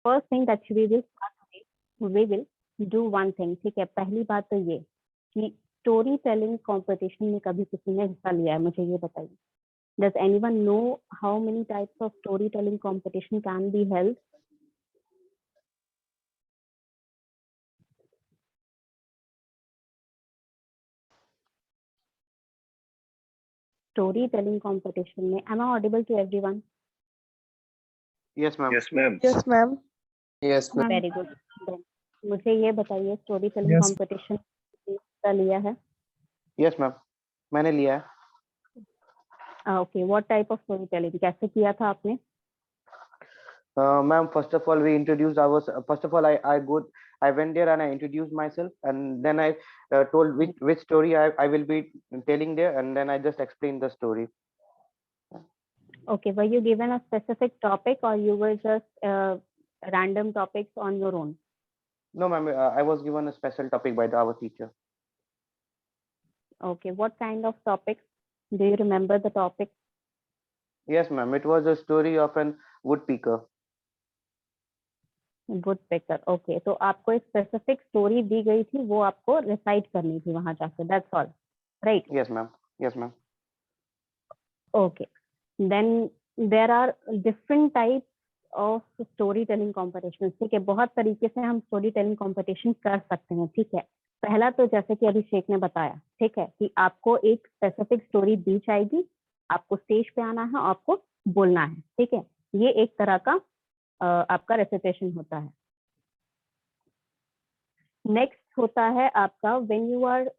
First thing that we will we will do one thing, ठीक है। पहली बात तो ये कि स्टोरी टेलिंग कॉम्पिटिशन में कभी किसी ने हिस्सा लिया है, मुझे ये बताइए। Does anyone know how many types of storytelling competition can be held? Storytelling competition में, am I audible to everyone? Yes, ma'am. Yes, ma'am. Yes, ma'am. Yes, ma'am. Very good. Then मुझे ये बताइए storytelling Yes. competition हिस्सा लिया है? Yes, ma'am. मैंने लिया है. Okay, what type of storytelling? कैसे किया था आपने? Ma'am, first of all, we introduced our. First of all, I went there and I introduced myself, and then I told which story I will be telling there, and then I just explained the story. Okay, were you given a specific topic or you were just random topics on your own? No, ma'am. I was given a special topic by our teacher. Okay, what kind of topics? Do you remember the topic? Yes, ma'am. It was a story of an woodpecker. Woodpecker. Okay, तो आपको एक specific story दी गई थी, वो आपको recite करनी थी वहां जाके. That's all, right? Yes, ma'am. Yes, ma'am. Okay. Then there are different types of storytelling competitions. ठीक है, बहुत तरीके से हम storytelling competition कर सकते हैं, ठीक है। पहला तो जैसे कि अभिषेक ने बताया, ठीक है, कि आपको एक specific story दी जाएगी, आपको स्टेज पे आना है, आपको बोलना है, ठीक है। ये एक तरह का आपका रेसिटेशन होता है। नेक्स्ट होता है आपका when you are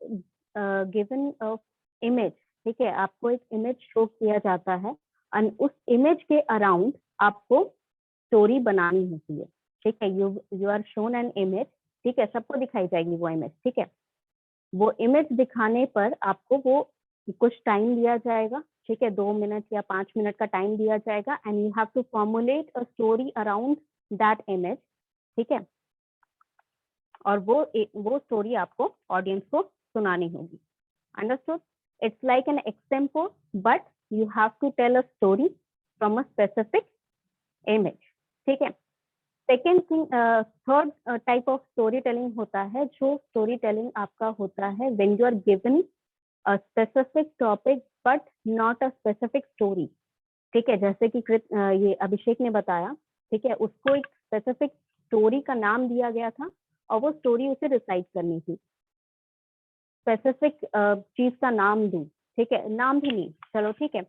given a image, ठीक है, आपको एक इमेज शो किया जाता है और उस इमेज के अराउंड आपको स्टोरी बनानी होती है, ठीक है। You are shown an image, ठीक है, सबको दिखाई जाएगी वो इमेज, ठीक है। वो इमेज दिखाने पर आपको वो कुछ टाइम दिया जाएगा, ठीक है, 2 मिनट या 5 मिनट का टाइम दिया जाएगा and you have to formulate a story around that image, ठीक है। और वो स्टोरी आपको ऑडियंस को सुनानी होगी। Understood? It's like an extempo but you have to tell a story from a specific image, ठीक है। Second thing, third type of story telling होता है, जो स्टोरी टेलिंग आपका होता है when you are given a specific topic but not a specific story, ठीक है। जैसे कि ये अभिषेक ने बताया, ठीक है, उसको एक स्पेसिफिक स्टोरी का नाम दिया गया था और वो स्टोरी उसे रिसाइट करनी थी। स्पेसिफिक चीज का नाम दूं, ठीक है, नाम भी नहीं, चलो ठीक है।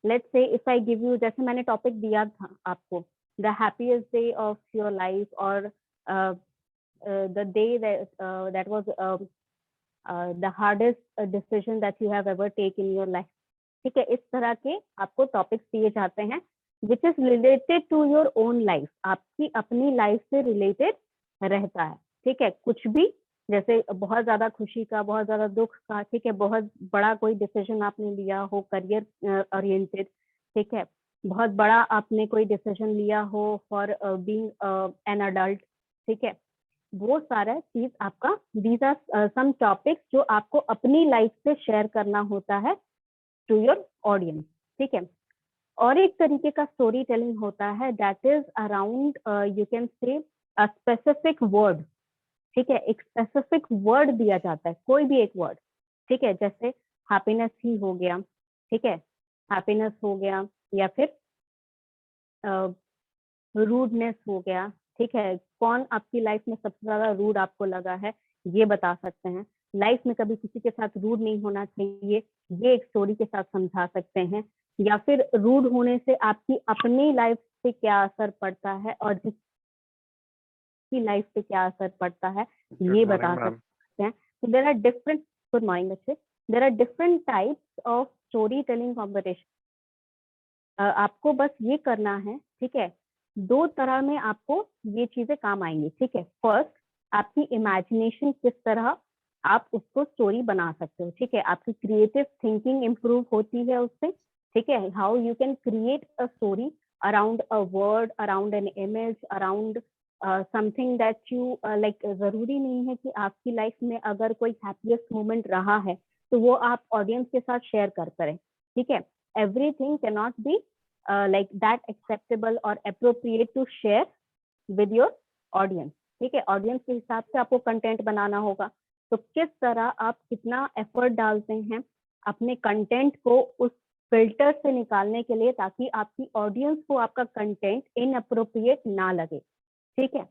Let's say if I give you, जैसे मैंने टॉपिक दिया था आपको, the happiest day of your life और the day that was the hardest decision that you have ever take in your life, ठीक है। इस तरह के आपको टॉपिक्स दिए जाते हैं which is related to your own life, आपकी अपनी लाइफ से रिलेटेड रहता है, ठीक है। कुछ भी, जैसे बहुत ज्यादा खुशी का, बहुत ज्यादा दुख का, ठीक है, बहुत बड़ा कोई डिसीजन आपने लिया हो करियर ओरिएंटेड, ठीक है, बहुत बड़ा आपने कोई डिसीजन लिया हो फॉर बीइंग एन अडल्ट, ठीक है, वो सारा चीज आपका, दीज आर सम टॉपिक्स जो आपको अपनी लाइफ से शेयर करना होता है टू योर ऑडियंस, ठीक है। और एक तरीके का स्टोरी टेलिंग होता है that is around, you can say a specific word, ठीक है, एक स्पेसिफिक वर्ड दिया जाता है, कोई भी एक वर्ड, ठीक है, जैसे हैप्पीनेस ही हो गया, ठीक है, हैप्पीनेस हो गया, या फिर रूडनेस हो गया, ठीक है। कौन आपकी लाइफ में सबसे ज्यादा रूड आपको लगा है, ये बता सकते हैं। लाइफ में कभी किसी के साथ रूड नहीं होना चाहिए, ये एक स्टोरी के साथ समझा सकते हैं। या फिर रूड होने से आपकी अपनी लाइफ पे क्या असर पड़ता है और जिसकी लाइफ पे क्या असर पड़ता है, ये बता सकते हैं। There are different, good morning बच्चे, there are different types of story telling competition. आपको बस ये करना है, ठीक है, 2 तरह में आपको ये चीजें काम आएंगी, ठीक है। फर्स्ट, आपकी इमेजिनेशन किस तरह आप उसको स्टोरी बना सकते हो, ठीक है, आपकी क्रिएटिव थिंकिंग इंप्रूव होती है उससे, ठीक है। How you can create a story around a word, around an image, around something that you like. जरूरी नहीं है कि आपकी लाइफ में अगर कोई हैप्पीएस्ट मोमेंट रहा है तो वो आप ऑडियंस के साथ शेयर कर करें, ठीक है। Everything can not be like that acceptable or appropriate to share with your audience. ठीक है, ऑडियंस के हिसाब से आपको कंटेंट बनाना होगा। तो किस तरह आप कितना एफर्ट डालते हैं अपने कंटेंट को उस फिल्टर से निकालने के लिए, ताकि आपकी ऑडियंस को आपका कंटेंट इनअप्रोप्रिएट ना लगे। ठीक है,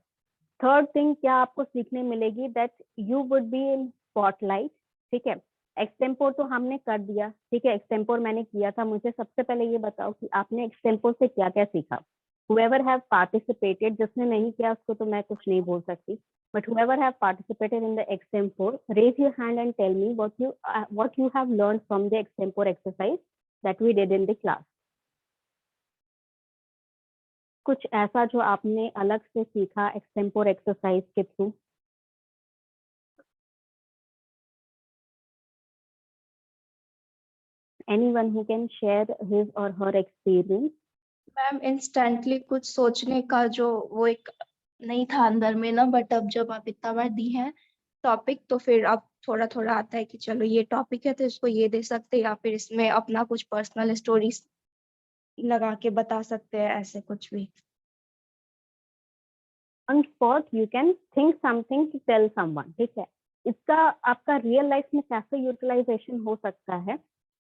थर्ड थिंग क्या आपको सीखने मिलेगी, that you would be in spotlight. ठीक है, एक्सटेम्पोर तो हमने कर दिया। ठीक है, एक्सटेम्पोर मैंने किया था। मुझे सबसे पहले ये बताओ कि आपने एक्सटेम्पोर से क्या क्या सीखा। whoever have participated, जिसने नहीं किया उसको तो मैं कुछ नहीं बोल सकती, but whoever have participated in the extempore, raise your hand and tell me what you have learned from the extempore exercise that we did in the class. कुछ ऐसा जो आपने अलग से सीखा एक्सटेम्पोर एक्सरसाइज के through. Anyone who can share his or her experience? Ma'am instantly कुछ सोचने का जो वो एक नहीं था अंदर में ना, बट अब जब आप इतना बार दी है टॉपिक तो फिर अब थोड़ा थोड़ा आता है कि चलो ये टॉपिक है तो इसको ये दे सकते हैं, या फिर इसमें अपना कुछ पर्सनल स्टोरीज लगा के बता सकते हैं, ऐसे कुछ भी। On spot you can think something to tell someone। ठीक है, इसका आपका रियल लाइफ में कैसे यूटिलाइजेशन हो सकता है।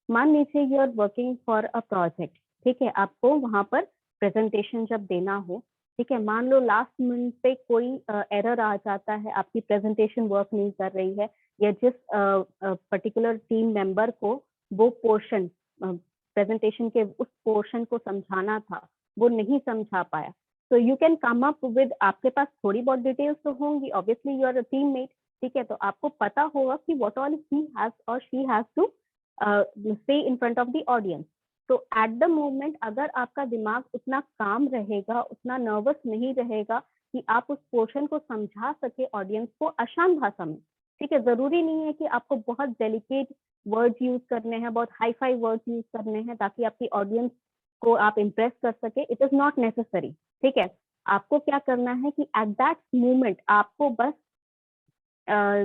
मान लीजिए you are working for a project. ठीक है, आपको वहां पर प्रेजेंटेशन जब देना हो, ठीक है, मान लो लास्ट मिनट पे कोई एरर आ जाता है, आपकी प्रेजेंटेशन वर्क नहीं कर रही है, या जिस पर्टिकुलर टीम मेंबर को वो पोर्शन प्रेजेंटेशन के उस पोर्शन को समझाना था वो नहीं समझा पाया, तो you can come up with, आपके पास थोड़ी बहुत डिटेल्स तो होंगी, obviously you are a teammate. ठीक है, तो आपको पता होगा कि व्हाट ऑल ही हैज और she has to say in front of the audience. तो एट द मोमेंट अगर आपका दिमाग उतना काम रहेगा, उतना नर्वस नहीं रहेगा कि आप उस पोर्शन को समझा सके ऑडियंस को आसान भाषा में। ठीक है, जरूरी नहीं है कि आपको बहुत डेलिकेट वर्ड्स यूज करने हैं, बहुत हाई फाई वर्ड्स यूज करने हैं ताकि आपकी ऑडियंस को आप इम्प्रेस कर सके। It is not necessary. ठीक है, आपको क्या करना है कि एट दैट मोमेंट आपको बस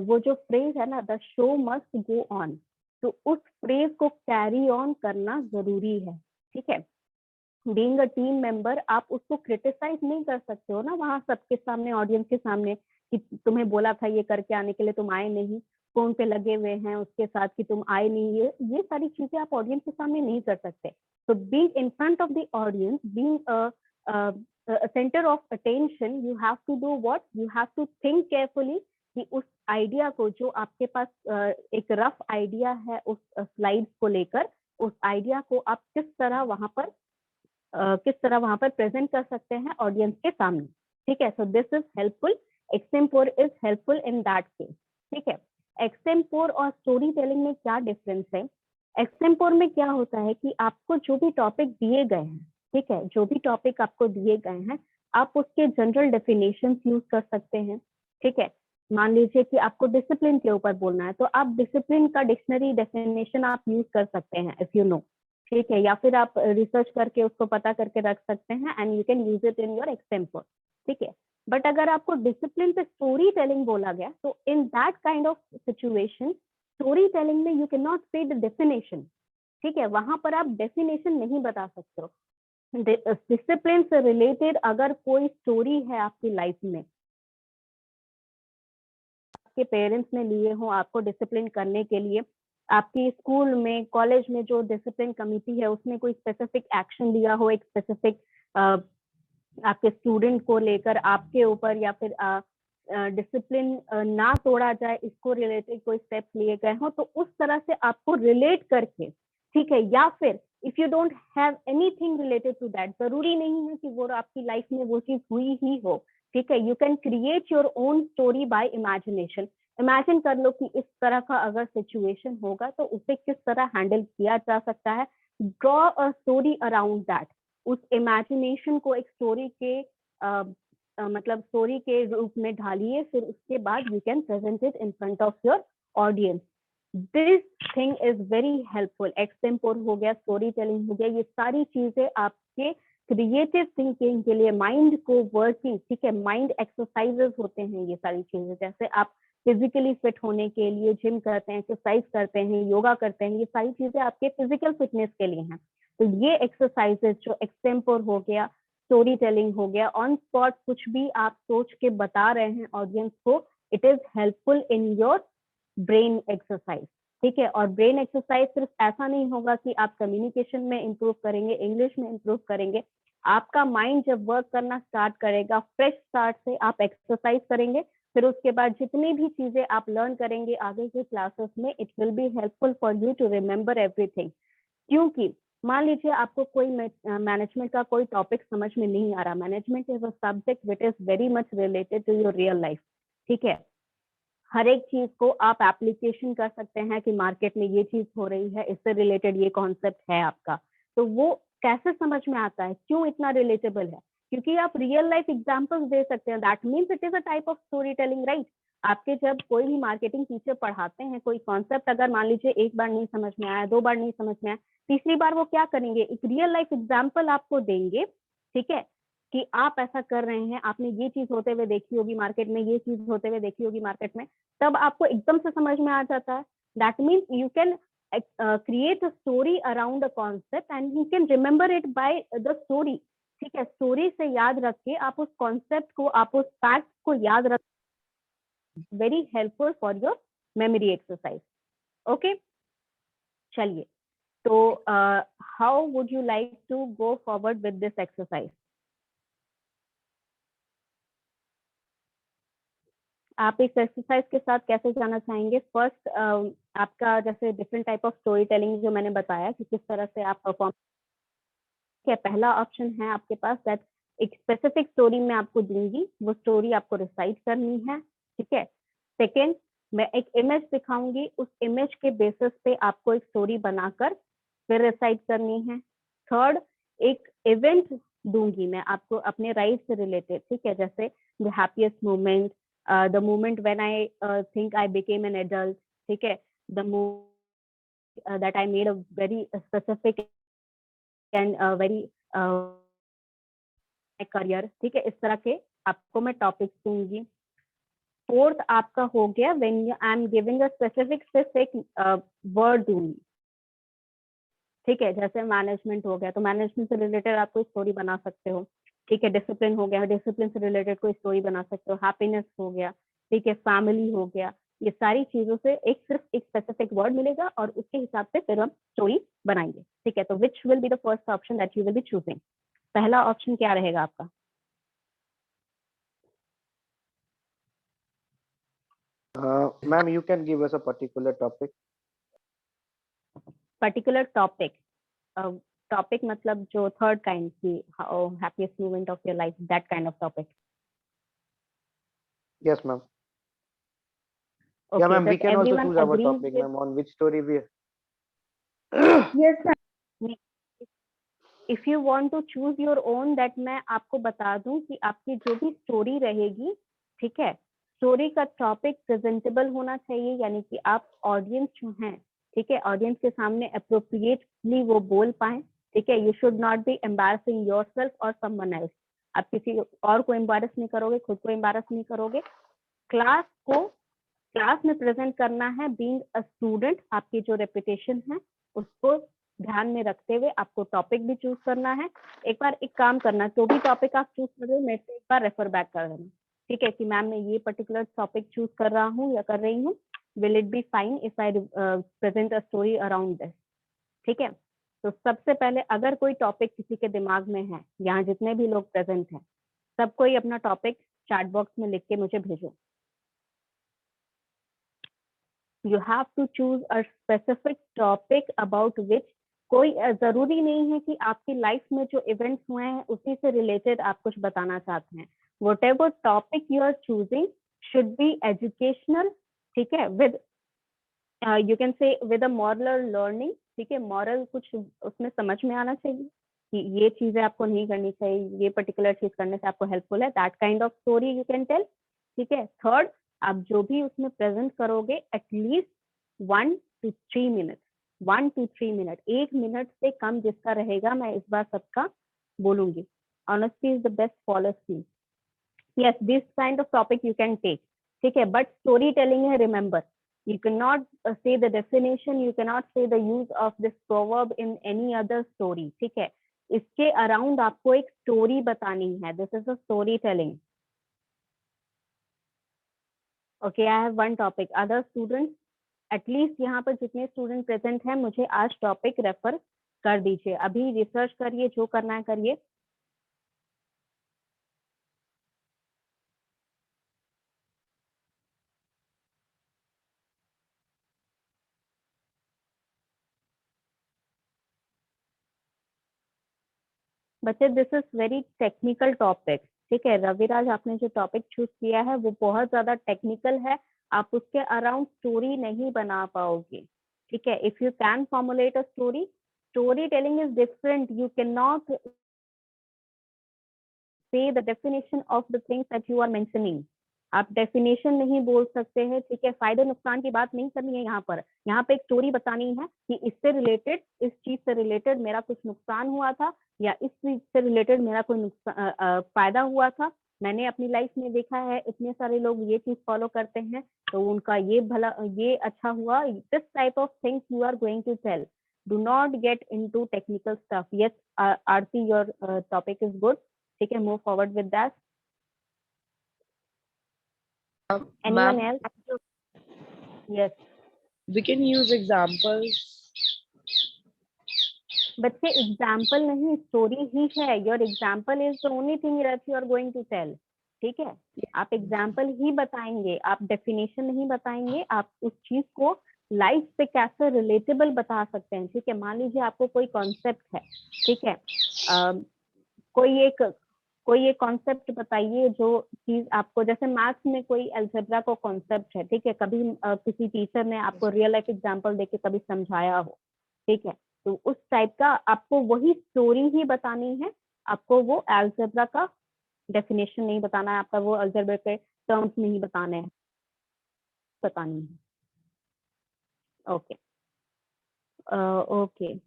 वो जो फ्रेज है ना, the show must go on, तो उस फ्रेज को कैरी ऑन करना जरूरी है। ठीक है, बीइंग अ टीम मेंबर आप उसको क्रिटिसाइज नहीं कर सकते हो ना वहां सबके सामने, ऑडियंस के सामने, कि तुम्हें बोला था ये करके आने के लिए, तुम आए नहीं, फोन पे लगे हुए हैं उसके साथ कि तुम आए नहीं। ये सारी चीजें आप ऑडियंस के सामने नहीं कर सकते। तो being in front of the audience, being centre of attention, you have to do what, you have to think carefully कि उस आइडिया को, जो आपके पास एक रफ आइडिया है उस स्लाइड्स को लेकर, उस आइडिया को आप किस तरह वहां पर प्रेजेंट कर सकते हैं ऑडियंस के सामने। ठीक है, so this is helpful, extempore is helpful in that case. ठीक है, एक्सटेम्पोर और स्टोरी टेलिंग में क्या डिफरेंस है। एक्सटेम्पोर में क्या होता है कि आपको जो भी टॉपिक दिए गए हैं, ठीक है, जो भी टॉपिक आपको दिए गए हैं, आप उसके जनरल डेफिनेशन यूज कर सकते हैं। ठीक है, मान लीजिए कि आपको डिसिप्लिन के ऊपर बोलना है, तो आप डिसिप्लिन का डिक्शनरी डेफिनेशन आप यूज कर सकते हैं इफ यू नो। ठीक है, या फिर आप रिसर्च करके उसको पता करके रख सकते हैं and you can use it in your extempore. ठीक है, बट अगर आपको डिसिप्लिन पे स्टोरी टेलिंग बोला गया, तो in that kind of situation story telling में यू कैन नॉट से द डेफिनेशन। ठीक है, वहां पर आप डेफिनेशन नहीं बता सकते हो। डिसिप्लिन से रिलेटेड अगर कोई स्टोरी है आपकी लाइफ में, आपके पेरेंट्स ने लिए हो आपको डिसिप्लिन करने के लिए, आपकी स्कूल में कॉलेज में जो डिसिप्लिन कमिटी है उसने कोई स्पेसिफिक एक्शन लिया हो, एक स्पेसिफिक आपके स्टूडेंट को लेकर आपके ऊपर, या फिर डिसिप्लिन ना तोड़ा जाए इसको रिलेटेड कोई स्टेप्स लिए गए हो, तो उस तरह से आपको रिलेट करके, ठीक है, या फिर if you don't have anything related to that, जरूरी नहीं है कि वो आपकी लाइफ में वो चीज हुई ही हो। ठीक है, you can create your own story by imagination. Imagine कर लो कि इस तरह का अगर सिचुएशन होगा तो उसे किस तरह हैंडल किया जा सकता है। Draw a story around that, उस इमेजिनेशन को एक स्टोरी के मतलब स्टोरी के रूप में ढालिए, फिर उसके बाद you can present it in front of your audience. This thing is very helpful. Extempore हो गया, स्टोरी टेलिंग हो गया, ये सारी चीजें आपके क्रिएटिव थिंकिंग के लिए, माइंड को वर्किंग, ठीक है, माइंड एक्सरसाइजेस होते हैं ये सारी चीजें। जैसे आप फिजिकली फिट होने के लिए जिम करते हैं, एक्सरसाइज करते हैं, योगा करते हैं, ये सारी चीजें आपके फिजिकल फिटनेस के लिए हैं। तो ये एक्सरसाइजेस जो एक्सटेम्पोर हो गया, स्टोरी टेलिंग हो गया, ऑन स्पॉट कुछ भी आप सोच के बता रहे हैं ऑडियंस को, it is helpful in your brain exercise. ठीक है, और ब्रेन एक्सरसाइज सिर्फ ऐसा नहीं होगा कि आप कम्युनिकेशन में इंप्रूव करेंगे, इंग्लिश में इंप्रूव करेंगे, आपका माइंड जब वर्क करना स्टार्ट करेगा, फ्रेश स्टार्ट से आप एक्सरसाइज करेंगे, फिर उसके बाद जितनी भी चीजें आप लर्न करेंगे आगे के क्लासेस में, it will be helpful for you to remember everything. क्योंकि मान लीजिए आपको कोई मैनेजमेंट का कोई टॉपिक समझ में नहीं आ रहा, management is a subject which is very much related to your real life. ठीक है, हर एक चीज को आप एप्लीकेशन कर सकते हैं कि मार्केट में ये चीज हो रही है, इससे रिलेटेड ये कॉन्सेप्ट है आपका, तो वो कैसे समझ में आता है, क्यों इतना रिलेटेबल है, क्योंकि आप रियल लाइफ एग्जांपल्स दे सकते हैं। That means it is a type of story telling, right. आपके जब कोई भी मार्केटिंग टीचर पढ़ाते हैं कोई कॉन्सेप्ट, अगर मान लीजिए एक बार नहीं समझ में आया, 2 बार नहीं समझ में आया, तीसरी बार वो क्या करेंगे, एक रियल लाइफ एग्जाम्पल आपको देंगे। ठीक है, कि आप ऐसा कर रहे हैं, आपने ये चीज होते हुए देखी होगी मार्केट में, ये चीज होते हुए देखी होगी मार्केट में, तब आपको एकदम से समझ में आ जाता है। That means you can create a story around a concept and you can remember it by the story। ठीक है, स्टोरी से याद रख के आप उस कॉन्सेप्ट को, आप उस फैक्ट को याद रख, very helpful for your memory exercise. Okay, चलिए, तो how would you like to go forward with this exercise? आप इस एक्सरसाइज के साथ कैसे जाना चाहेंगे? फर्स्ट आपका जैसे different type of story telling जो मैंने बताया कि किस तरह से आप परफॉर्म, क्या पहला ऑप्शन है आपके पास, दैट एक स्पेसिफिक स्टोरी मैं आपको दूंगी, वो स्टोरी आपको रिसाइट करनी है। ठीक है, सेकेंड, मैं एक इमेज दिखाऊंगी, उस इमेज के बेसिस पे आपको एक स्टोरी बनाकर फिर रिसाइट करनी है। थर्ड, एक इवेंट दूंगी मैं आपको अपने राइट से रिलेटेड। ठीक है, जैसे the happiest moment, the moment when I think I became an adult, ठीक है, the moment that I made a very specific and very career। ठीक है, इस तरह के आपको मैं टॉपिक्स दूंगी। फोर्थ आपका हो गया when I am giving a specific word दूंगी। ठीक है, जैसे मैनेजमेंट हो गया, तो मैनेजमेंट से रिलेटेड आप कोई स्टोरी बना सकते हो। ठीक है, डिसिप्लिन हो गया, डिसिप्लिन से रिलेटेड कोई स्टोरी बना सकते हो। हैप्पीनेस हो गया, ठीक है, फैमिली हो गया, ये सारी चीजों से एक सिर्फ एक स्पेसिफिक वर्ड मिलेगा और उसके हिसाब से फिर हम स्टोरी बनाएंगे। ठीक है, तो which will be the first option that you will be choosing? पहला ऑप्शन क्या रहेगा आपका? Ma'am, you can give us a particular topic. Particular topic, topic मतलब जो थर्ड काइंड की, happiest moment of your life, that kind of topic. Yes, ma'am. Okay, Yeah, ma'am, we does can also everyone choose our agree topic, with? ma'am, on which story we. Yes, ma'am. If you want to choose your own, that मैं आपको बता दूं कि आपकी जो भी story रहेगी, ठीक है, स्टोरी का टॉपिक प्रेजेंटेबल होना चाहिए, यानी कि आप ऑडियंस जो हैं, ठीक है, ऑडियंस के सामने अप्रोप्रिएटली वो बोल पाए। ठीक है, you should not be embarrassing yourself और समवन एल्स। आप किसी और को एम्बैरस नहीं करोगे, खुद को एम्बैरस नहीं करोगे। क्लास में प्रेजेंट करना है, बीइंग अ स्टूडेंट, आपकी जो रेपुटेशन है उसको ध्यान में रखते हुए आपको टॉपिक भी चूज करना है। एक बार एक काम करना, जो भी टॉपिक आप चूज कर रहे हो मेरे से एक बार रेफर बैक कर देना। ठीक है, कि मैम मैं ये पर्टिकुलर टॉपिक चूज कर रहा हूँ या कर रही हूँ, will it be fine if I present a story around this. ठीक है, तो सबसे पहले अगर कोई टॉपिक किसी के दिमाग में है, यहाँ जितने भी लोग प्रेजेंट हैं, सब कोई अपना टॉपिक चैट बॉक्स में लिख के मुझे भेजो। You have to choose a specific topic about which, कोई जरूरी नहीं है कि आपकी लाइफ में जो इवेंट्स हुए हैं उसी से रिलेटेड आप कुछ बताना चाहते हैं। whatever topic you are choosing should be educational, ठीक है, with you can say with a moral learning। ठीक है, मॉरल कुछ उसमें समझ में आना चाहिए कि ये चीजें आपको नहीं करनी चाहिए, ये पर्टिकुलर चीज करने से आपको हेल्पफुल है, that kind of story you can tell. ठीक है, थर्ड, आप जो भी उसमें प्रेजेंट करोगे at least 1 to 3 minute, 1 to 3 minute, 1 minute से कम जिसका रहेगा, मैं इस बार सबका बोलूंगी। Honesty is the best policy. Yes, this kind of topic you can take. ठीक है, बट स्टोरी टेलिंग है, remember, you cannot say the definition, you cannot say the use of this proverb in any other story। ठीक है, इसके around आपको एक story बतानी है. This is a story telling. Okay, I have one topic. Other students, at least यहाँ पर जितने स्टूडेंट प्रेजेंट हैं, मुझे आज टॉपिक रेफर कर दीजिए. अभी रिसर्च करिए, जो करना है करिए. बच्चे, this is very technical topic. ठीक है, रविराज, आपने जो टॉपिक चूज किया है वो बहुत ज्यादा टेक्निकल है. आप उसके अराउंड स्टोरी नहीं बना पाओगे. ठीक है, if you can formulate a story, story telling is different. You can not say the definition of the things that you are mentioning. आप डेफिनेशन नहीं बोल सकते हैं. ठीक है, फायदे नुकसान की बात नहीं करनी है यहाँ पर. यहाँ पे एक स्टोरी बतानी है कि इससे रिलेटेड, इस चीज से रिलेटेड मेरा कुछ नुकसान हुआ था, या इस चीज से रिलेटेड मेरा कोई फायदा हुआ था. मैंने अपनी लाइफ में देखा है इतने सारे लोग ये चीज फॉलो करते हैं, तो उनका ये भला, ये अच्छा हुआ. This type of things you are going to tell. Do not get into technical stuff. Yes Aarti, your topic is good. ठीक है, move forward with that. Anyone else? Yes. We can use examples. बच्चे, example नहीं, story ही है. Your example is the only thing that you are going to tell. ठीक है, आप example ही बताएंगे, आप डेफिनेशन नहीं बताएंगे. आप उस चीज को लाइफ से कैसे रिलेटेबल बता सकते हैं. ठीक है, मान लीजिए आपको कोई कॉन्सेप्ट है. ठीक है, कोई एक कॉन्सेप्ट बताइए जो चीज आपको, जैसे मैथ्स में कोई अलजेब्रा का कॉन्सेप्ट है. ठीक है, कभी किसी टीचर ने आपको रियल लाइफ एग्जांपल देके कभी समझाया हो. ठीक है, तो उस टाइप का आपको वही स्टोरी ही बतानी है. आपको वो अलजेब्रा का डेफिनेशन नहीं बताना है. आपका वो अलजेब्रा के टर्म्स नहीं बताने हैं, बतानी है. Okay okay.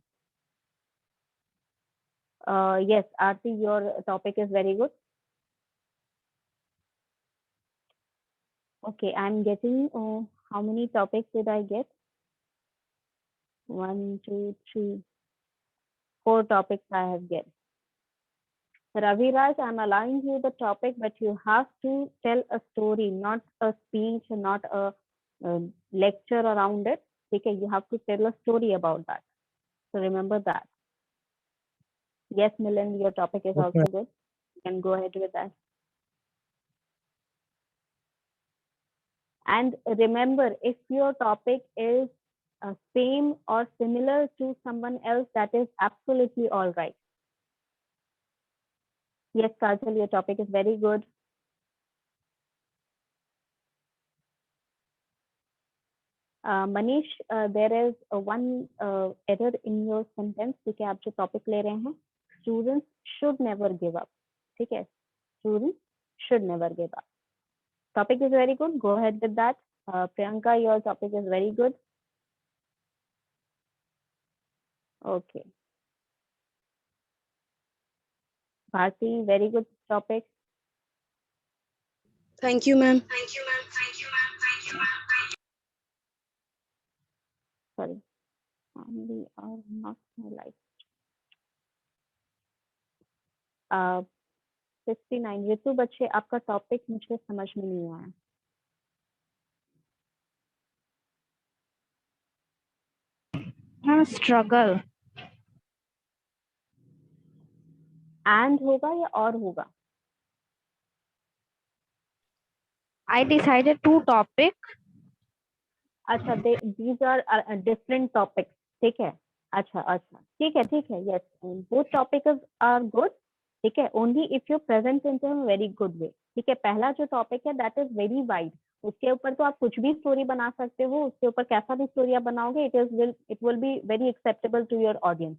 Yes, Aarti, your topic is very good. Okay, I'm getting, how many topics did I get? 1, 2, 3, 4 topics I have get. Raviraj, I'm allowing you the topic, but you have to tell a story, not a speech, not a lecture around it. Okay, you have to tell a story about that. So remember that. Yes, Milan, your topic is also good. You can go ahead with that. And remember, if your topic is same or similar to someone else, that is absolutely all right. Yes, Kajal, your topic is very good. Manish, there is one error in your sentence. ठीक है, आप जो topic ले रहे हैं, students should never give up. ठीक है, students should never give up. Topic is very good. Go ahead with that. Priyanka, your topic is very good. Okay. Bharti, very good topic. Thank you, ma'am. Sorry, we are not live. 69. ऋतु बच्चे, आपका topic मुझे समझ में नहीं आया. Struggle and होगा या और होगा? I decided 2 topic. अच्छा, these are different topics. ठीक है, अच्छा, ठीक है. Yes, both topics are good. ठीक है, only if you present in a very good way. ठीक है, पहला जो टॉपिक है that is very wide. उसके ऊपर तो आप कुछ भी स्टोरी बना सकते हो. उसके ऊपर कैसा भी स्टोरी आप बनाओगे, it will be very acceptable to your audience.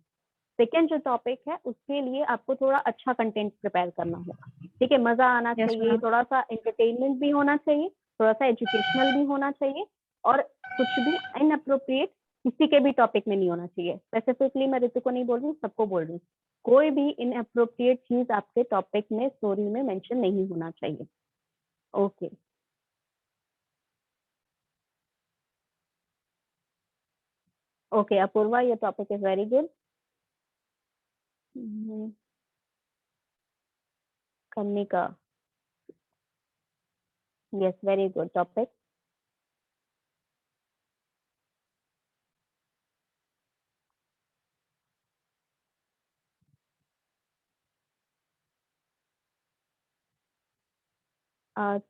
Second जो टॉपिक है, उसके लिए आपको थोड़ा अच्छा कंटेंट प्रिपेयर करना होगा. ठीक है, मजा आना Yes, चाहिए, ma'am. थोड़ा सा एंटरटेनमेंट भी होना चाहिए, थोड़ा सा एजुकेशनल भी होना चाहिए, और कुछ भी इनअप्रोप्रिएट किसी के भी टॉपिक में नहीं होना चाहिए. स्पेसिफिकली मैं ऋतु को नहीं बोल रही हूँ, सबको बोल रही हूँ. कोई भी इनअप्रोप्रिएट चीज आपके टॉपिक में, स्टोरी में मेंशन नहीं होना चाहिए. Okay. Okay, Apoorva, your topic is very good. करने का, yes, very good topic.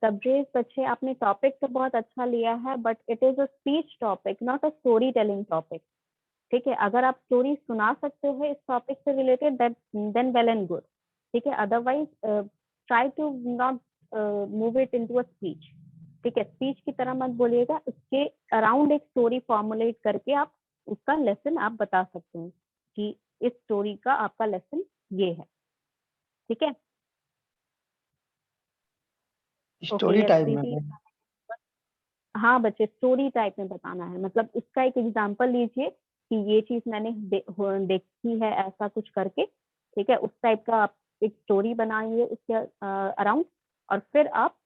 Tabraiz बच्चे, आपने टॉपिक तो बहुत अच्छा लिया है, but it is a speech topic, not a story telling topic. ठीक है, अगर आप स्टोरी सुना सकते हो इस टॉपिक से related, then well and good. ठीक है, otherwise try to not move it into a speech. ठीक है, स्पीच की तरह मत बोलिएगा, इसके अराउंड एक स्टोरी फॉर्मुलेट करके आप उसका लेसन आप बता सकते हैं कि इस स्टोरी का आपका लेसन ये है। ठीक है, स्टोरी टाइप में प्रीति। हाँ बच्चे, स्टोरी टाइप में बताना है, मतलब इसका एक एग्जांपल लीजिए कि ये चीज मैंने देखी है ऐसा कुछ करके। ठीक है, उस टाइप का आप एक स्टोरी बनाइए उसके अराउंड, और फिर आप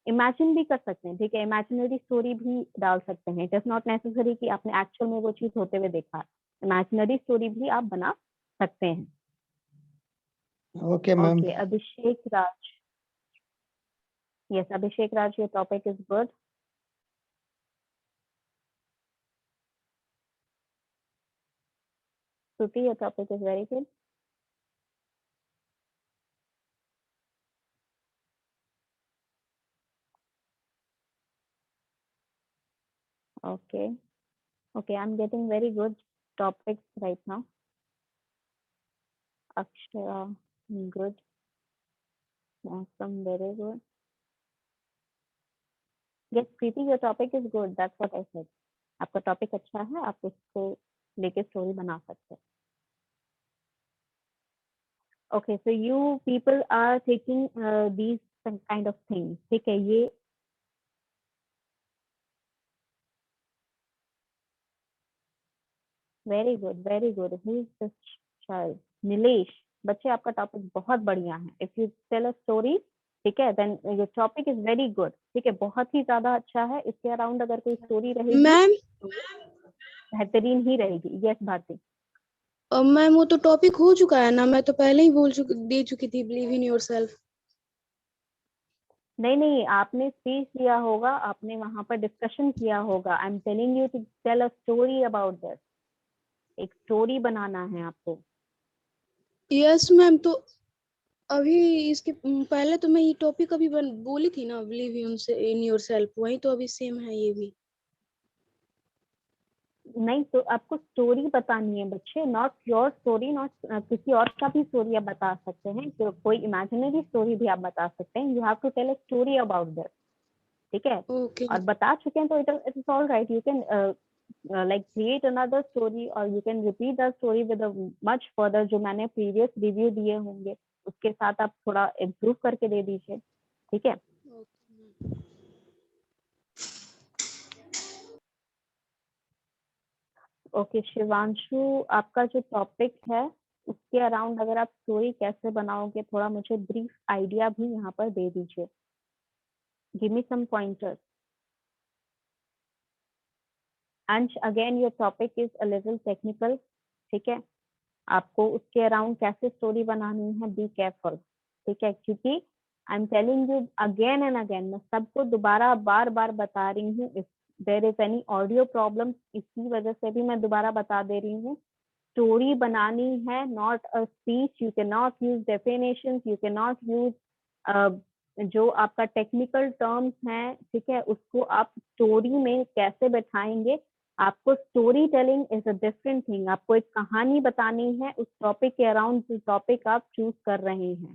इमेजिन भी कर सकते हैं। ठीक है, इमेजिनरी स्टोरी भी डाल सकते हैं। इट इज नॉट नेसेसरी कि आपने एक्चुअल में वो चीज होते हुए देखा है, इमेजिनरी स्टोरी भी आप बना सकते हैं। Okay ma'am. Okay, Abhishek Raj. Yes Abhishek Raj, your topic is good. Shruti, your topic is very good. Okay. Okay, I'm getting very good topics right now. Akshara, good. Awesome, very good. Yes, Preeti, your topic is good. That's what I said. आपका topic अच्छा है, आप उसको लेके story बना सकते हैं। Okay, so you people are taking these kind of things. ठीक है, ये very good, very good. Who is this child? Nilesh. बच्चे, आपका टॉपिक बहुत बढ़िया है। If you tell a story, ठीक है, then your topic is very good. ठीक है, बहुत ही ज्यादा अच्छा है। इसके अराउंड अगर कोई स्टोरी रहेगी मैम, तो बेहतरीन ही रहेगी। यस भारती। मैम वो तो टॉपिक हो चुका है ना, मैं तो पहले ही दे चुकी थी, बिलीव इन योरसेल्फ। नहीं नहीं, आपने स्पीच दिया होगा, आपने वहां पर डिस्कशन किया होगा। I am telling you to tell a story about this. एक स्टोरी बनाना है आपको। यस मैम, तो अभी इसके पहले तो मैं ये टॉपिक अभी बोली थी ना, बिलीव इन योरसेल्फ, वही तो अभी सेम है ये भी। नहीं, तो आपको स्टोरी बतानी है बच्चे, नॉट योर स्टोरी, नॉट किसी और का भी स्टोरी आप बता सकते हैं। तो कोई इमेजिनरी स्टोरी भी आप बता सकते हैं। You have to tell a story about this. ठीक है, ओके और बता चुके हैं तो it is all right. You can like create another story or you can repeat the story with a much further, जो मैंने previous review दिए होंगे उसके साथ आप थोड़ा improve करके दे दीजिए। ठीक है, ओके शिवांशु, आपका जो टॉपिक है उसके अराउंड अगर आप स्टोरी कैसे बनाओगे, थोड़ा मुझे ब्रीफ आइडिया भी यहाँ पर दे दीजिए। गिव मी सम पॉइंटर्स। अंश, again your topic is a little technical. ठीक है, आपको उसके अराउंड कैसे स्टोरी बनानी है, बी केयरफुल। ठीक है, क्योंकि I am telling you again and again, मैं सबको दोबारा बार बार बता रही हूँ। If there is any audio problem, इसकी वजह से भी मैं दोबारा बता दे रही हूँ। स्टोरी बनानी है, not a speech. You can not use definitions, you can not use जो आपका टेक्निकल टर्म्स हैं। ठीक है, उसको आप स्टोरी में कैसे बैठाएंगे। आपको story telling is a different thing. आपको एक कहानी बतानी है उस टॉपिक के अराउंड जो टॉपिक आप चूज कर रहे हैं।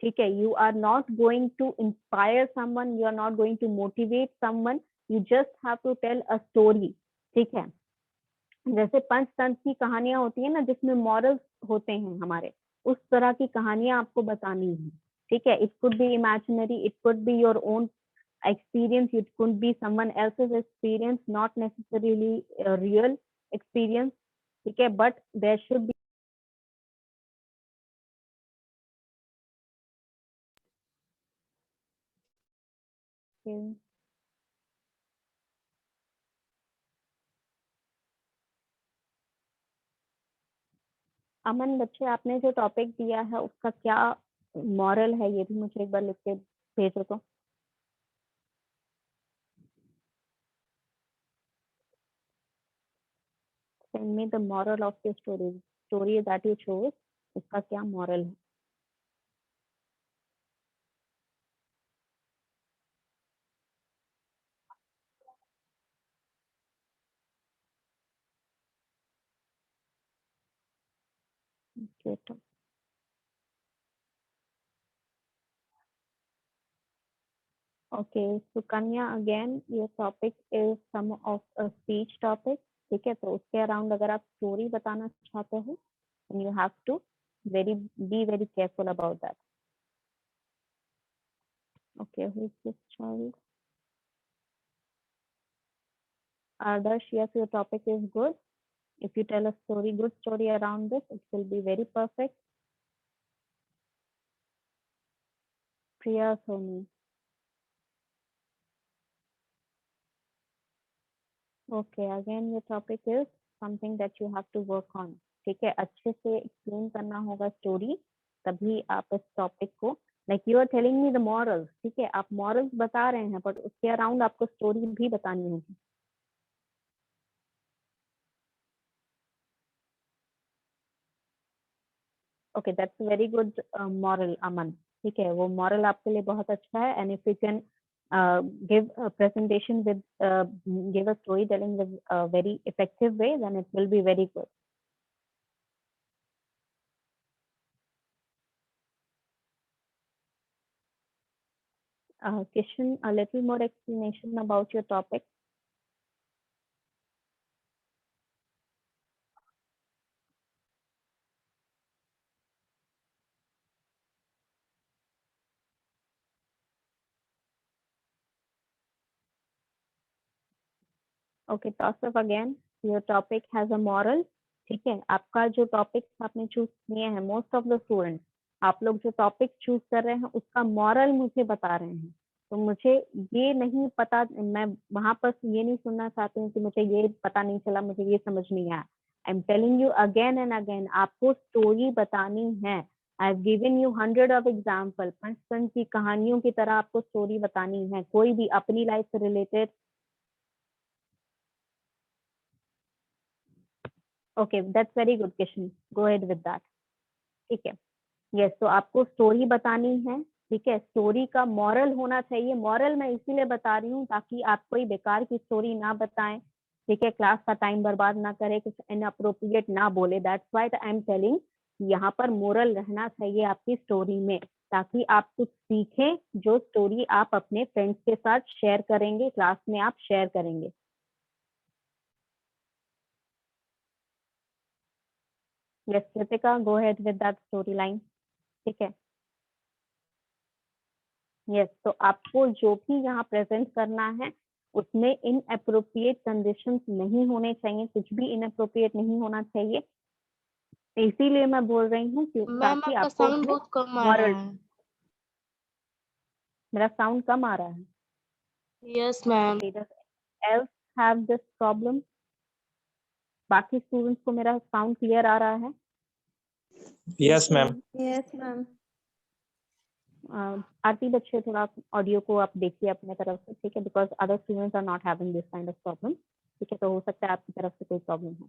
ठीक है, you are not going to inspire someone, you are not going to motivate someone, you just have to tell a story. ठीक है, जैसे पंचतंत्र की कहानियां होती है ना जिसमें मॉरल्स होते हैं हमारे, उस तरह की कहानियां आपको बतानी है। ठीक है, it could be imaginary, it could be your own experience, it could be someone else's experience, not necessarily a real experience. ठीक है, but there should be अमन बच्चे, आपने जो टॉपिक दिया है उसका क्या मॉरल है, ये भी मुझे एक बार लिख के भेजो तो। Send me the moral of the story that you chose, उसका क्या मॉरल है। Okay, तो Okay, so Kanya, again, your topic is some of a speech topic. ठीक है, तो उसके अराउंड अगर आप स्टोरी बताना चाहते हो, then you have to be very careful about that. Okay, who is this child? Adarsh, yes, your topic is good. If you tell a story, good story around this, it will be very perfect. Priya Soni. Okay, again your topic is something that you have to work on. ठीक है, अच्छे से explain करना होगा story, तभी आप इस topic को, like you are telling me the moral, ठीक है, आप मॉरल्स बता रहे हैं, बट उसके अराउंड आपको स्टोरी भी बतानी होगी। Okay, that's very good moral Aman, ठीक है, वो मॉरल आपके लिए बहुत अच्छा है। And if you can give a presentation with give a storytelling with a very effective way, then it will be very good. Kishan, a little more explanation about your topic. Okay, Tausif, again, your topic has a moral. ठीक है, आपका जो topic आपने choose किए हैं, most of the students, आप लोग जो टॉपिक चूज कर रहे हैं उसका मॉरल मुझे बता रहे हैं, तो मुझे ये नहीं पता, मैं वहां पर ये नहीं सुनना चाहती हूँ कि मुझे ये पता नहीं चला, मुझे ये समझ नहीं आया। आई am telling you again and again, आपको स्टोरी बतानी है। I have given you 100 of example, Panchatantra की कहानियों की तरह आपको स्टोरी बतानी है, कोई भी अपनी लाइफ से related. Okay, that's very good Kishan, go ahead with that. ठीक है, यस, तो आपको स्टोरी बतानी है, ठीक है, स्टोरी का मॉरल होना चाहिए। मॉरल मैं इसीलिए बता रही हूँ ताकि आप कोई बेकार की स्टोरी ना बताएं, ठीक है, क्लास का टाइम बर्बाद ना करें, कुछ इनअप्रोप्रिएट ना बोले। That's why I am telling, यहाँ पर मोरल रहना चाहिए आपकी स्टोरी में, ताकि आप कुछ सीखें, जो स्टोरी आप अपने फ्रेंड्स के साथ शेयर करेंगे, क्लास में आप शेयर करेंगे। Yes Kritika, go ahead with that story line. ठीक है, यस, तो आपको जो भी यहाँ प्रेजेंट करना है उसमें इनअप्रोप्रिएट कंडीशंस नहीं होने चाहिए, कुछ भी इनअप्रोप्रिएट नहीं होना चाहिए। इसीलिए मैं बोल रही हूँ कि मैम ताकि आपका आपको साउंड बहुत कम आ मॉरल। रहा है। मेरा साउंड कम आ रहा है? Yes ma'am. Okay, does else have this problem? बाकी स्टूडेंट्स को मेरा साउंड क्लियर आ रहा है? Yes ma'am. Yes ma'am. Aarti बच्चे, थोड़ा ऑडियो को आप देखिए अपने तरफ से, ठीक है, because other students are not having this kind of problem, ठीक है, तो हो सकता है आपकी तरफ से कोई प्रॉब्लम हो।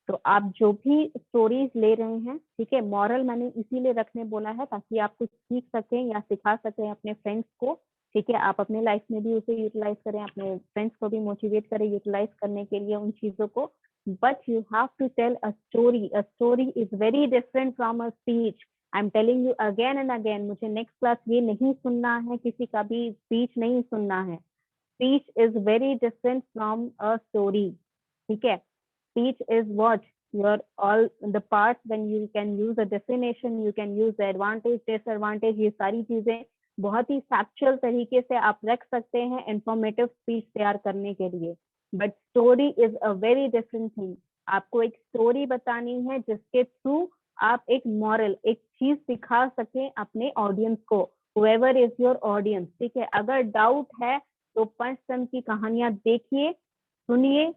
तो आप जो भी स्टोरीज ले रहे हैं, ठीक है, मॉरल मैंने इसीलिए रखने बोला है ताकि आप कुछ सीख सकें या सिखा सकें अपने फ्रेंड्स को, ठीक है, आप अपने लाइफ में भी उसे यूटिलाइज करें, अपने फ्रेंड्स को भी मोटिवेट करें यूटिलाइज करने के लिए उन चीजों को। But you have to tell a story. A story is very different from a speech. I am telling you again and again, मुझे नेक्स्ट क्लास ये नहीं सुनना है, किसी का भी स्पीच नहीं सुनना है। Speech is very different from a story, ठीक है। Speech is what your all the parts when you can use a definition, you can use the advantage, disadvantage, ये सारी चीजें बहुत ही फैक्चुअल तरीके से आप रख सकते हैं इंफॉर्मेटिव स्पीच तैयार करने के लिए। But story is a very different thing. आपको एक स्टोरी बतानी है जिसके थ्रू आप एक मॉरल, एक चीज सिखा सकें अपने ऑडियंस को, whoever is your audience, ठीक है। अगर डाउट है तो पंचतंत्र की कहानियां देखिए, सुनिए,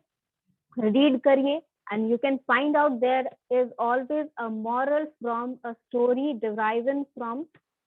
रीड करिए, and you can find out there is always a moral from a story deriving from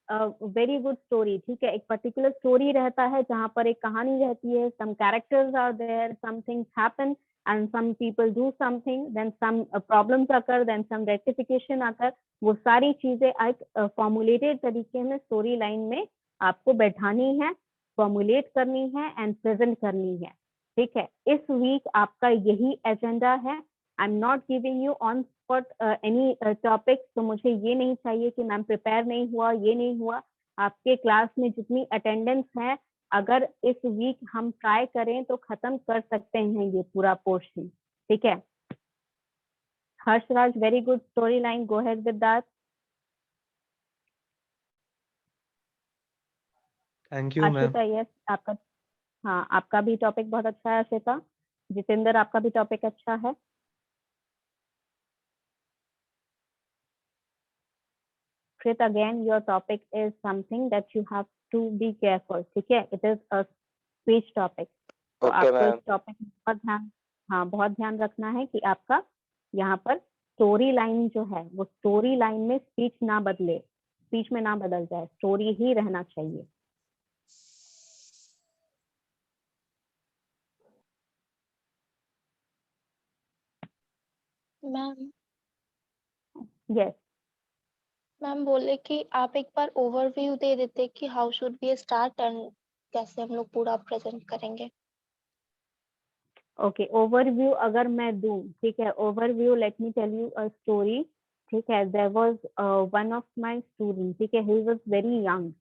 a very good story. ठीक है, एक particular story रहता है जहाँ पर एक कहानी रहती है, some characters are there, some things happen and some people do something, then some problems occur, then some rectification occur. वो सारी चीजें एक formulated तरीके में story line में आपको बैठानी है, formulate करनी है and present करनी है. ठीक है, इस वीक आपका यही एजेंडा है. I am not giving you on spot any topic, तो मुझे ये नहीं चाहिए कि मैम प्रिपेयर नहीं हुआ, ये नहीं हुआ. आपके क्लास में जितनी अटेंडेंस है, अगर इस वीक हम ट्राई करें तो खत्म कर सकते हैं ये पूरा पोर्शन. ठीक है, Harshraj, very good story line, go ahead with that. Thank you ma'am. Ashita, yes आपका, हाँ आपका भी टॉपिक बहुत अच्छा है. आशिता, जितेंद्र आपका भी टॉपिक अच्छा है. Krit, again your topic is something that you have to be careful. ठीक है, it is a speech topic. तो आपको इस टॉपिक में बहुत ध्यान रखना है कि आपका यहाँ पर स्टोरी लाइन जो है वो स्टोरी लाइन में स्पीच ना बदले, स्पीच में ना बदल जाए, स्टोरी ही रहना चाहिए. मैम यस, मैम बोले कि आप एक बार ओवरव्यू दे देते कि how should be start and कैसे हम लोग पूरा प्रेजेंट करेंगे. ओके, ओवरव्यू अगर मैं दूं, ठीक है, overview, let me tell you a story. ठीक है, there was one of my student, ठीक है, ही वाज वेरी यंग.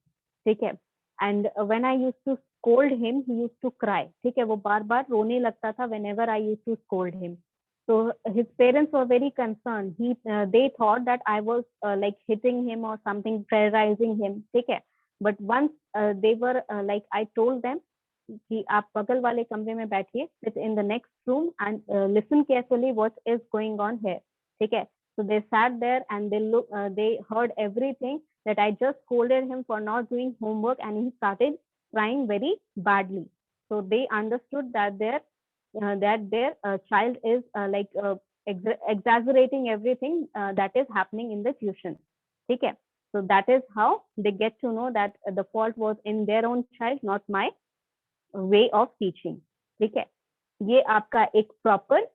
ठीक है, and when I used to scold him, he used to cry. ठीक है, वो बार बार रोने लगता था whenever I used to scold him. So his parents were very concerned. They thought that I was like hitting him or something, terrorizing him. ठीक है, but once they were like, I told them कि आप बगल वाले कमरे में बैठिए, sit in the next room and listen carefully what is going on here. ठीक है, so they sat there and they heard everything that I just scolded him for not doing homework, and he started crying very badly. So they understood that their child is exaggerating everything that is happening in the tuition. ठीक है, so that is how they get to know that the fault was in their own child, not my way of teaching. ठीक है, ये आपका एक proper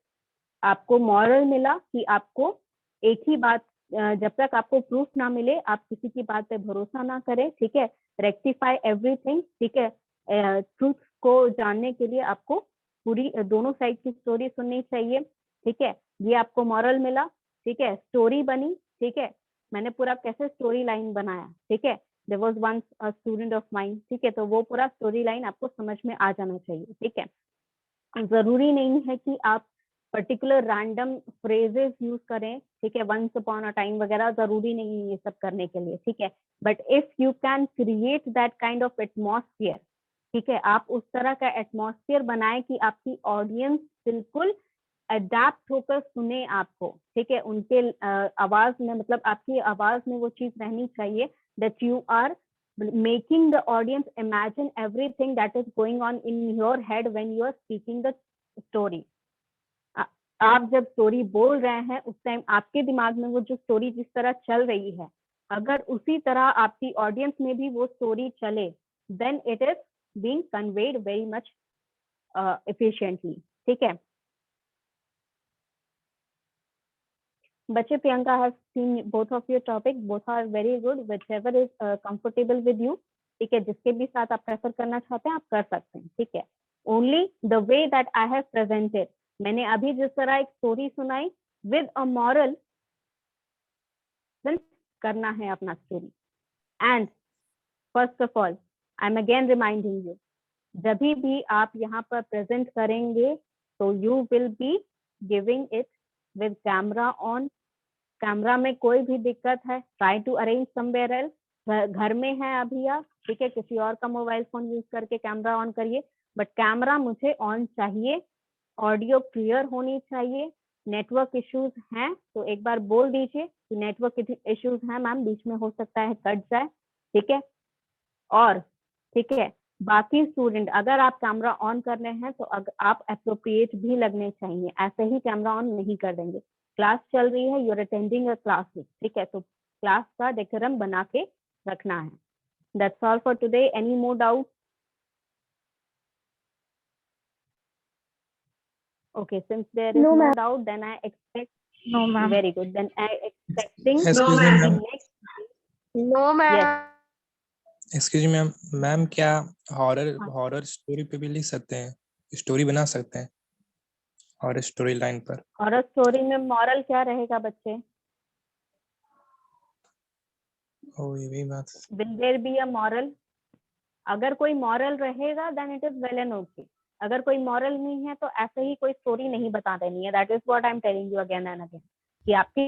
आपको moral मिला कि आपको एक ही बात, जब तक आपको प्रूफ ना मिले आप किसी की बात पे भरोसा ना करें. ठीक है, रेक्टिफाई एवरीथिंग. ठीक है, ट्रूथ को जानने के लिए आपको पूरी दोनों साइड की स्टोरी सुननी चाहिए. ठीक है, ये आपको मॉरल मिला. ठीक है, स्टोरी बनी. ठीक है, मैंने पूरा कैसे स्टोरी लाइन बनाया. ठीक है, there was once a student of mine. ठीक है, तो वो पूरा स्टोरी लाइन आपको समझ में आ जाना चाहिए. ठीक है, जरूरी नहीं है कि आप पर्टिकुलर रैंडम फ्रेजेस यूज करें. ठीक है, वंस अपॉन अ टाइम वगैरह जरूरी नहीं है ये सब करने के लिए. ठीक है, but if you can create that kind of atmosphere, ठीक है, आप उस तरह का एटमॉस्फेयर बनाए कि आपकी ऑडियंस बिल्कुल अडेप्ट होकर सुने आपको. ठीक है, उनके आवाज में, मतलब आपकी आवाज में वो चीज रहनी चाहिए that you are making the audience imagine everything that is going on in your head when you are speaking the story. आप जब स्टोरी बोल रहे हैं उस टाइम आपके दिमाग में वो जो स्टोरी जिस तरह चल रही है, अगर उसी तरह आपकी ऑडियंस में भी वो स्टोरी चले, then it is being conveyed very much efficiently. ठीक है बच्चे, Priyanka has seen both of your topic, both are very good, whichever is comfortable with you. ठीक है, जिसके भी साथ आप प्रेफर करना चाहते हैं आप कर सकते हैं. ठीक है, only the way that I have presented, मैंने अभी जिस तरह एक स्टोरी सुनाई with a moral, करना है अपना story. And first of all, I'm again reminding you, जब भी आप यहाँ पर प्रेजेंट करेंगे तो you will be giving it with camera on. Camera में कोई भी दिक्कत है, try to arrange somewhere else. घर में है अभी आप, ठीक है, किसी और का मोबाइल फोन यूज करके कैमरा ऑन करिए, बट कैमरा मुझे ऑन चाहिए, ऑडियो क्लियर होनी चाहिए. नेटवर्क इश्यूज हैं तो एक बार बोल दीजिए कि नेटवर्क इश्यूज हैं मैम, बीच में हो सकता है कट जाए. ठीक है, और ठीक है, बाकी स्टूडेंट अगर आप कैमरा ऑन कर रहे हैं तो आप अप्रोप्रिएट भी लगने चाहिए, ऐसे ही कैमरा ऑन नहीं कर देंगे। क्लास चल रही है, यूर अटेंडिंग अ क्लास, ठीक है, तो क्लास का डेकोरम बना के रखना है। That's all for today. Any more doubt? Okay, since there is no doubt, then I expect. No, ma'am. Very good. Then I expecting Excuse me, the ma'am. next. No, ma'am. Yes. Excuse me ma'am, ma'am क्या horror story पे भी लिख सकते हैं, story बना सकते हैं horror story line पर? हॉरर स्टोरी में मॉरल क्या रहेगा बच्चे? ओ ये भी बात। Will there be a moral? अगर कोई मॉरल रहेगा then it is well and okay. अगर कोई मॉरल नहीं है तो ऐसे ही कोई स्टोरी नहीं बता देनी है। That is what I am telling you again and again कि आपकी